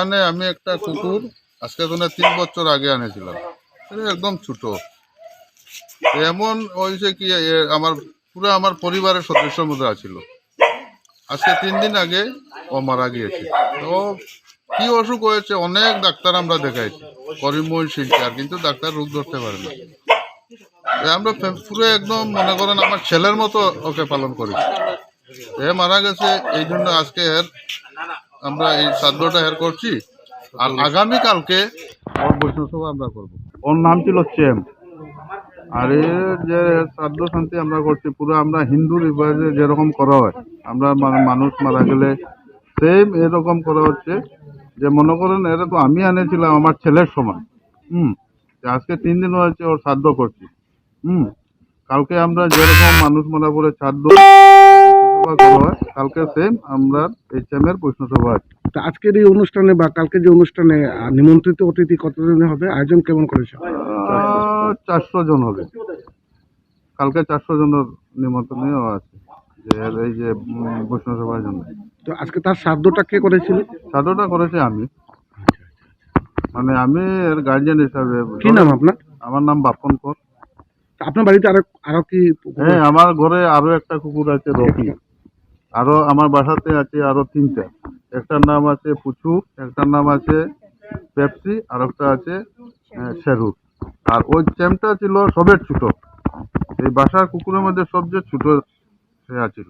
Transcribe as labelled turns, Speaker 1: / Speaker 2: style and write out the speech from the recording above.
Speaker 1: এখানে আমি একটা কুকুর আজকে 3 বছর আগে আনেছিলাম, একদম ছোট। এমন হয়েছে কি আমার পরিবারের সদস্যের মধ্যে আছিল। আজকে 3 দিন আগে ও মারা গিয়েছে। তো কি অসুখ হয়েছে অনেক ডাক্তার আমরা দেখাইছি, করিমগঞ্জ শিলচর, কিন্তু ডাক্তার রোগ ধরতে পারে না। আমরা পুরো একদম মনে করেন আমার ছেলের মতো ওকে পালন করি। এ মারা গেছে, এই জন্য আজকে আমরা এই শ্রাদ্ধটা করছি। আর আগামীকালকে ওর বৈষ্ণব আমরা করবো। ওর নাম ছিল চেম। আর এর যে শ্রাদ্ধ শান্তি আমরা করছি পুরো আমরা হিন্দু রিবাজে যেরকম করা হয়, আমরা মানুষ মারা গেলে সেম এরকম করা হচ্ছে। যে মনে করেন এটা তো আমি আনেছিলাম আমার ছেলের সমান। আজকে 3 দিন হয়েছে ওর শ্রাদ্ধ করছি। কালকে আমরা যেরকম মানুষ মারা পরে শ্রাদ্ধ করা হয়, কালকে সেম আমরা এই চেমের বৈষ্ণব আছে।
Speaker 2: আজকের এই অনুষ্ঠানে বা কালকে যে অনুষ্ঠানে নিমন্ত্রিত অতিথি কতজনের হবে, আয়োজন কেমন করেছে?
Speaker 1: 400 জন হবে। কালকে 400 জনের নিমন্ত্রণীয় আছে এই যে বৈষ্ণব সভার জন্য।
Speaker 2: তো আজকে তার শ্রাদ্ধটা কে করেছিল?
Speaker 1: শ্রাদ্ধটা করেছে আমি, মানে আমি এর গার্জিয়ান হিসাবে।
Speaker 2: কি নাম আপনার?
Speaker 1: আমার নাম বাপন কর।
Speaker 2: আপনার বাড়িতে আরো কি?
Speaker 1: হ্যাঁ, আমার ঘরে আরো একটা কুকুর আছে রকি। আরো আমার বাসাতে আছে আরো 3টা। একটার নাম আছে পুচু, একটার নাম আছে পেপসি, আর একটা আছে শেরু। আর ওই চেমটা ছিল সবের ছোট। এই বাসার কুকুরের মধ্যে সবচেয়ে ছোট সে আছিল।